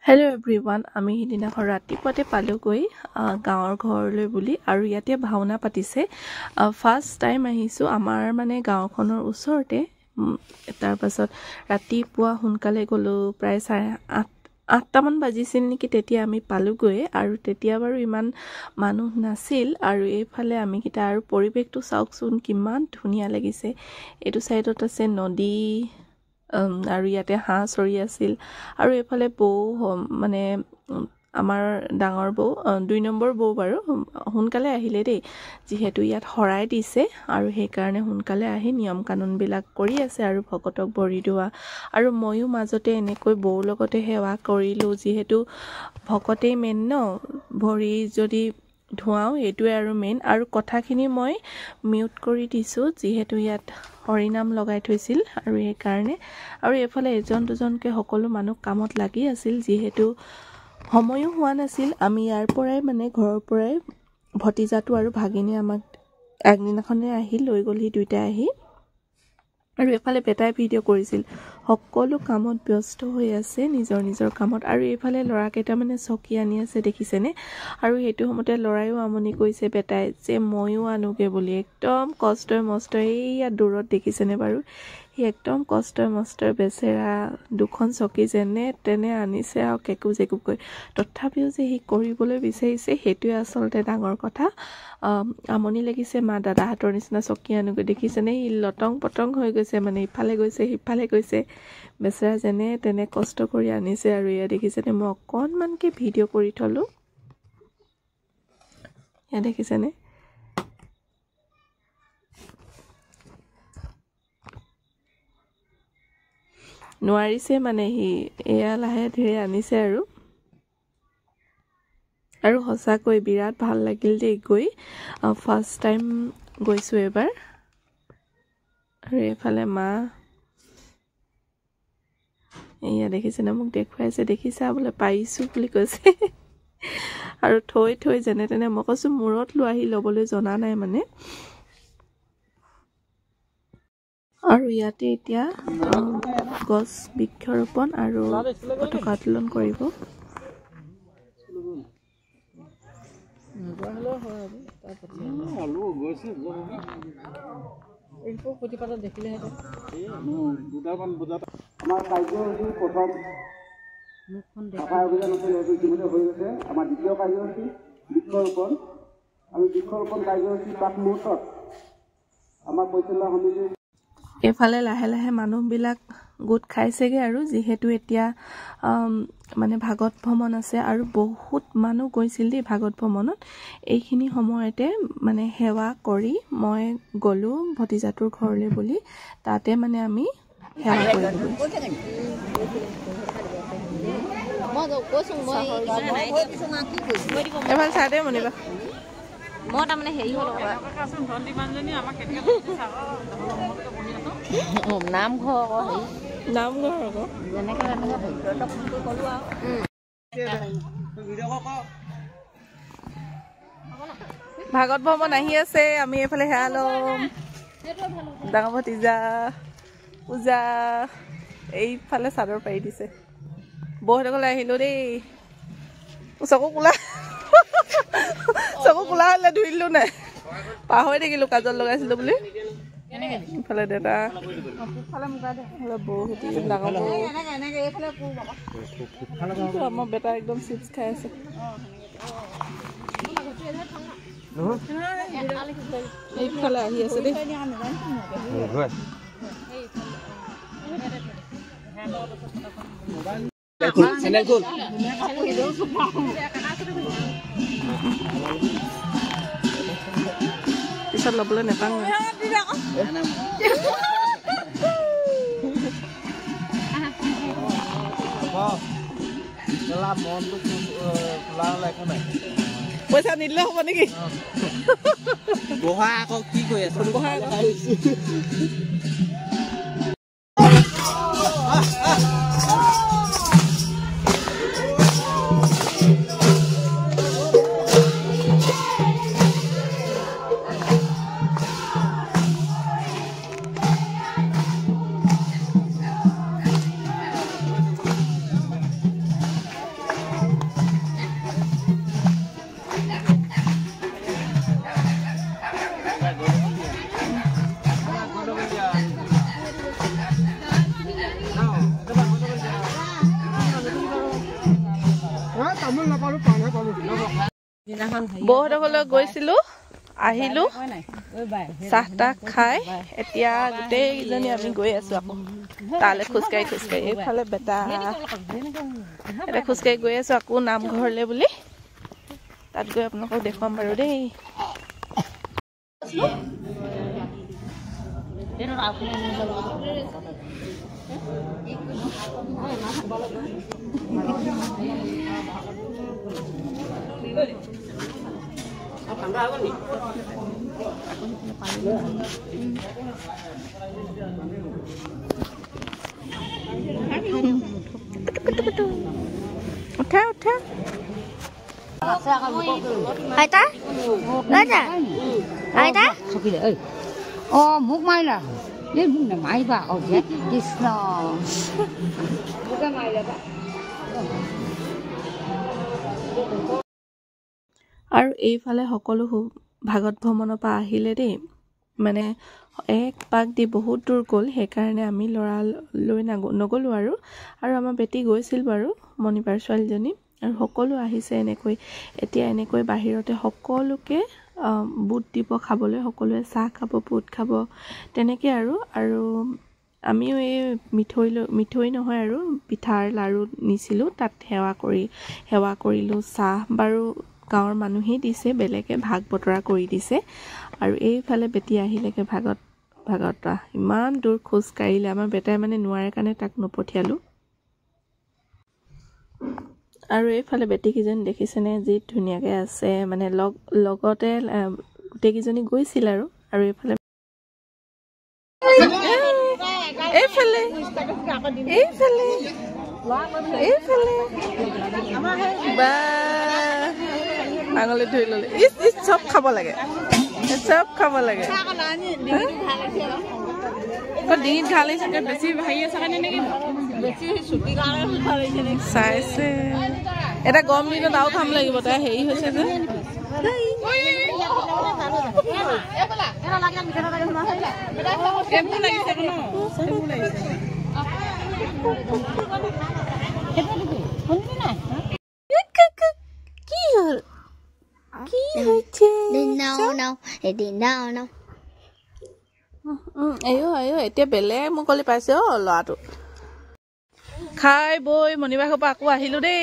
Hello' everyone, আমি সিদিনাখন ৰাতিপুৱাতে পালোগৈ গাঁৱৰ ঘৰলৈ বুলি। আৰু ইয়াতে ভাওনা পাতিছে। ফাৰ্ষ্ট টাইম আহিছোঁ আমাৰ মানে গাঁওখনৰ ওচৰতে। তাৰপাছত ৰাতিপুৱা সোনকালে গ'লোঁ, প্ৰায় 8টামান বাজিছিল নেকি, তেতিয়া আমি পালোগৈ। আৰু তেতিয়া বাৰু ইমান মানুহ নাছিল। আৰু এইফালে আমিকেইটা আৰু পৰিৱেশটো চাওকচোন কিমান ধুনীয়া লাগিছে। এইটো ছাইডত আছে নদী, আৰু ইয়াতে হাঁহ চৰি আছিল। আৰু এইফালে বৌ মানে আমাৰ ডাঙৰ বৌ, 2 নম্বৰ বৌ বাৰু সোনকালে আহিলে দেই, যিহেতু ইয়াত শৰাই দিছে আৰু সেইকাৰণে সোনকালে আহি নিয়ম কানুনবিলাক কৰি আছে আৰু ভকতক ভৰি ধোৱা। আৰু ময়ো মাজতে এনেকৈ বৌৰ লগতে সেৱা কৰিলোঁ, যিহেতু ভকতেই মেইন ন, ভৰি যদি ধোৱাওঁ সেইটোৱে আৰু মেইন। আৰু কথাখিনি মই মিউট কৰি দিছোঁ, যিহেতু ইয়াত হৰিনাম লগাই থৈছিল আৰু সেইকাৰণে। আৰু এইফালে এজন দুজনকৈ সকলো মানুহ কামত লাগি আছিল, যিহেতু সময়ো হোৱা নাছিল। আমি ইয়াৰ পৰাই মানে ঘৰৰ পৰাই ভতিজাটো আৰু ভাগিনী আমাক আগদিনাখনে আহি লৈ গ'লহি, দুইটাই আহি। আৰু এইফালে বেটাই ভিডিঅ' কৰিছিল। সকলো কামত ব্যস্ত হৈ আছে, নিজৰ নিজৰ কামত। আৰু এইফালে ল'ৰাকেইটা মানে চকী আনি আছে, দেখিছেনে? আৰু সেইটো সময়তে ল'ৰায়ো আমনি কৰিছে বেটাই যে ময়ো আনোগে বুলি। একদম কষ্টই মষ্টই এইয়া দূৰত দেখিছেনে বাৰু? সি একদম কষ্টই মষ্টই বেচেৰা দুখন চকী যেনে তেনে আনিছে আৰু কেকু জেকুকৈ। তথাপিও যে সি কৰিবলৈ বিচাৰিছে, সেইটোৱে আচলতে ডাঙৰ কথা। আমনি লাগিছে, মা দাদাহঁতৰ নিচিনা চকী আনোগৈ। দেখিছেনে? সি লটং পটং হৈ গৈছে, মানে ইফালে গৈছে সিফালে গৈছে। বেচেৰা যেনে তেনে কষ্ট কৰি আনিছে। আৰু এয়া দেখিছেনে? মই অকণমানকৈ ভিডিঅ' কৰি থলোঁ, এয়া দেখিছেনে? নোৱাৰিছে মানে সি, এয়া লাহে ধীৰে আনিছে আৰু সঁচাকৈ বিৰাট ভাল লাগিল দেই গৈ। ফাৰ্ষ্ট টাইম গৈছোঁ এবাৰ। আৰু এইফালে মা এয়া দেখিছেনে? মোক দেখুৱাইছে, দেখিছা বোলে পাৰিছোঁ বুলি কৈছে। আৰু থৈ থৈ যেনে তেনে, মই কৈছোঁ মূৰত লোৱাহি, ল'বলৈ জনা নাই মানে। আৰু ইয়াতে এতিয়া গছ বৃক্ষৰোপণ আৰু পতাকা উত্তোলন কৰিব। আমাৰ কাৰ্যসূচী প্ৰথম চাফাই অভিযান আছিল, সেইটো ইতিমধ্যে হৈ গৈছে। আমাৰ দ্বিতীয় কাৰ্যসূচী বৃক্ষৰোপণ। আমি বৃক্ষৰোপণ কাৰ্যসূচী প্ৰাক মুহূৰ্তত আমাৰ পৰিচালনা সমিতিৰ এইফালে লাহে লাহে মানুহবিলাক গোট খাইছেগৈ। আৰু যিহেতু এতিয়া মানে ভাগৱত ভ্ৰমণ আছে, আৰু বহুত মানুহ গৈছিল দেই ভাগৱত ভ্ৰমণত। এইখিনি সময়তে মানে সেৱা কৰি মই গ'লোঁ ভতিজাটোৰ ঘৰলৈ বুলি। তাতে মানে আমি সেৱা কৰিলোঁ। এবাৰ চাই দে মনিবা, মই তাৰমানে হেৰি হ'ল নামঘৰ আকৌ নামঘৰ আকৌ যেনেকৈ ভিতৰতে ফোন কৰি ক'লোঁ আৰু ভাগৱত ভ্ৰমণ আহি আছে। আমি এইফালে সেৱা ল'ম। ডাঙৰ ভতিজা পূজা এইফালে চাদৰ পাৰি দিছে। বৌহঁতলৈ আহিলোঁ দেই। চকু কোলা চকু কোলা হ'লে ধুই দিলোঁ নাই, পাহৰি থাকিলোঁ কাজল লগাইছিলোঁ বুলি। ইফালে দেউতা, বৌহঁতি, ডাঙৰ বৌ। আমাৰ বেটা একদম চিপছ খাই আছে। এইফালে আহি আছে দেই। পিছত ল'বলৈ নেপাওঁ। পইচা নিদিলে হ'ব নেকি? বহা আকৌ কি কৰি আছে? বৌহঁতৰ ঘৰলৈ গৈছিলোঁ আহিলোঁ চাহ তাহ খাই এতিয়া গোটেইকেইজনী আমি গৈ আছোঁ আকৌ তালৈ খোজকাঢ়ি এইফালে বেটা এতিয়া খোজকাঢ়ি গৈ আছোঁ আকৌ নামঘৰলৈ বুলি তাত গৈ আপোনালোকক দেখুৱাম বাৰু দেই উঠা উঠা আইতা আইতা আইতা মোক মাৰিলা এই মোক নামাৰিবা কৃষ্ণ আৰু এইফালে সকলো ভাগৱত ভ্ৰমণৰ পৰা আহিলে দেই মানে এক পাক দি বহুত দূৰ গ'ল সেইকাৰণে আমি ল'ৰা লৈ নগ'লোঁ আৰু আমাৰ বেটি গৈছিল বাৰু মণিবাৰ ছোৱালীজনী আৰু সকলো আহিছে এতিয়া এনেকৈ বাহিৰতে সকলোকে বুট দিব খাবলৈ সকলোৱে চাহ খাব বুট খাব তেনেকৈ আৰু আমিও এই মিঠৈ নহয় আৰু পিঠাৰ লাড়ু নিছিলোঁ তাত সেৱা কৰিলোঁ চাহ বাৰু গাঁৱৰ মানুহেই দিছে বেলেগে ভাগ বতৰা কৰি দিছে আৰু এইফালে বেটি আহিলেগে ভাগৱত ইমান দূৰ খোজ কাঢ়িলে আমাৰ বেটাই মানে নোৱাৰে কাৰণে তাক নপঠিয়ালোঁ আৰু এইফালে বেটীকেইজনী দেখিছেনে যি ধুনীয়াকৈ আছে মানে লগতে গোটেইকেইজনী গৈছিল আৰু এইফালে বা আঙুলি ধুই ল'লে চব খাব লাগে ডিঙিত ঘা লাগিছে বেছি হেৰি আছে কাৰণে নেকি চাইছে এটা গৰম দিনত আৰু খাম লাগিব তাই হেৰি হৈছে যে কি হ'ল কি হৈছে এতিয়া বেলেগ মুকলি পাইছে ল'ৰাটো খাই বৈ মণিবাৰ ঘৰৰ পৰা আকৌ আহিলোঁ দেই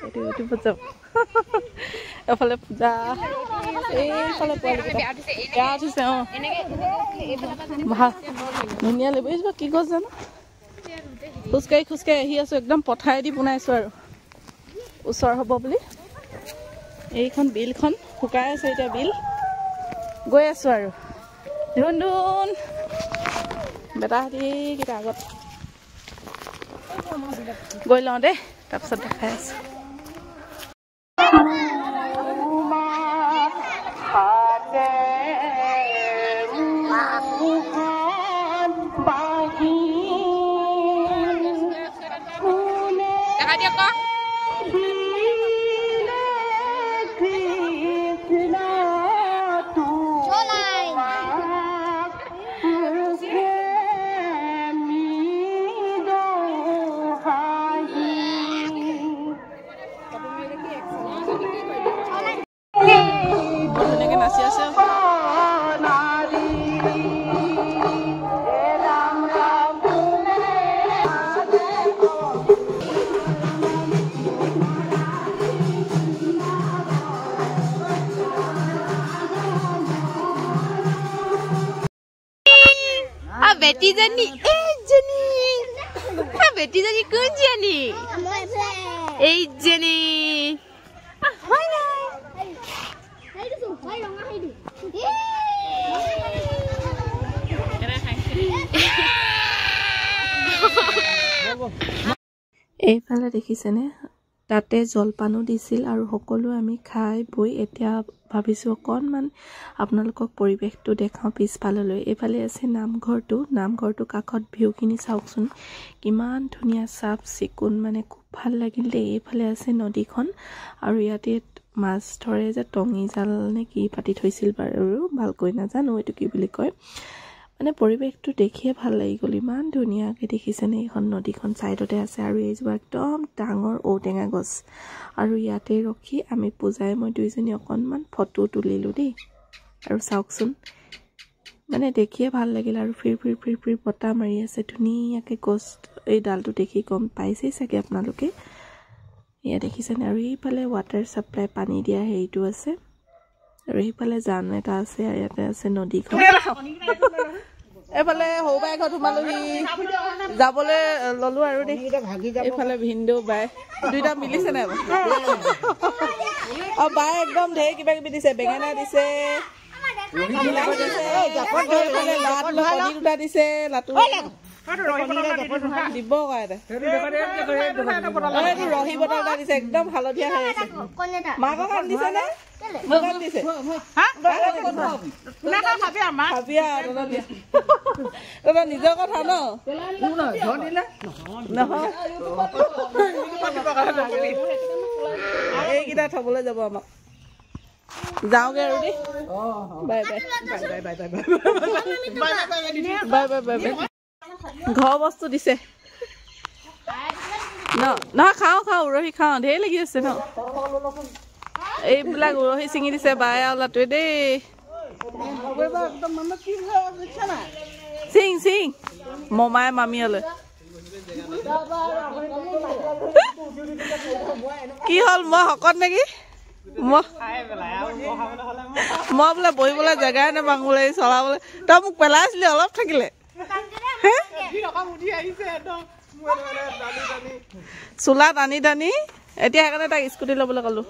এইটো এফালে পূজা এইফালে বেয়া উঠিছে ভাল ধুনীয়া লাগিব কি গছ জানো খোজকাঢ়ি আহি আছোঁ একদম পথাৰেদি বনাইছোঁ আৰু ওচৰ হ'ব বুলি এইখন বিলখন শুকাই আছে এতিয়া বিল গৈ আছোঁ আৰু ধুন বেটাহঁতিকেইটা আগত গৈ লওঁ দেই তাৰপিছত দেখাই আছোঁ बेटी जनी बेटी जनी कौन जनी ए जनी हाय এইফালে দেখিছেনে তাতে জলপানো দিছিল আৰু সকলো আমি খাই বৈ এতিয়া ভাবিছোঁ অকণমান আপোনালোকক পৰিৱেশটো দেখাওঁ পিছফাললৈ এইফালে আছে নামঘৰটো কাষত ভিউখিনি চাওকচোন কিমান ধুনীয়া চাফ চিকুণ মানে খুব ভাল লাগিল দেই এইফালে আছে নদীখন আৰু ইয়াতে মাছ ধৰে যে টঙি জাল নে কি পাতি থৈছিল বাৰু ভালকৈ নাজানো এইটো কি বুলি কয় মানে পৰিৱেশটো দেখিয়ে ভাল লাগি গ'ল ইমান ধুনীয়াকৈ দেখিছেনে এইখন নদীখন ছাইডতে আছে আৰু এইজোপা একদম ডাঙৰ ঔটেঙা গছ আৰু ইয়াতে ৰখি আমি পূজাই মই দুইজনী অকণমান ফটো তুলিলোঁ দেই আৰু চাওকচোন মানে দেখিয়ে ভাল লাগিল আৰু ফিৰ ফিৰ বতাহ মাৰি আছে ধুনীয়াকৈ গছ এই ডালটো দেখি গম পাইছেই চাগে আপোনালোকে এয়া দেখিছেনে আৰু এইফালে ৱাটাৰ ছাপ্লাই পানী দিয়া হেৰিটো আছে আৰু এইফালে জান এটা আছে আৰু ইয়াতে আছে নদীখন এইফালে সৰু বাই ঘৰত সোমালোহি যাবলৈ ল'লো আৰু দেই এইফালে ভিনদেউ বাই দুইটা মিলিছে নাই আৰু বাই একদম ঢেৰ কিবা কিবি দিছে বেঙেনা দিছে দুটা দিছে লাটু দিব ৰহি বটল এটা দিছে একদম হালধীয়া হৈ আছে মাকৰ কাম দিছে নে মোৰ কাম দিছে নিজৰ কথা ন নহয় এইকেইটা থবলৈ যাব আমাক যাওঁগে আৰু দেই bye bye bye bye bye bye ঘৰ বস্তু দিছে নহয় খাওঁ উৰহি খাওঁ ঢেৰ লাগি আছে ন এইবিলাক উৰহি ছিঙি দিছে বাই আৰু লাটুৱে দেই চিং মমাই মামীলৈ কি হ'ল মই শকত নেকি মই বোলে বহিবলৈ জেগাই নাপাওঁ বোলে চলাবলৈ তই মোক পেলাইছিলি অলপ থাকিলে চোলা টানি এতিয়া সেইকাৰণে তাক স্কুটি ল'বলৈ ক'লো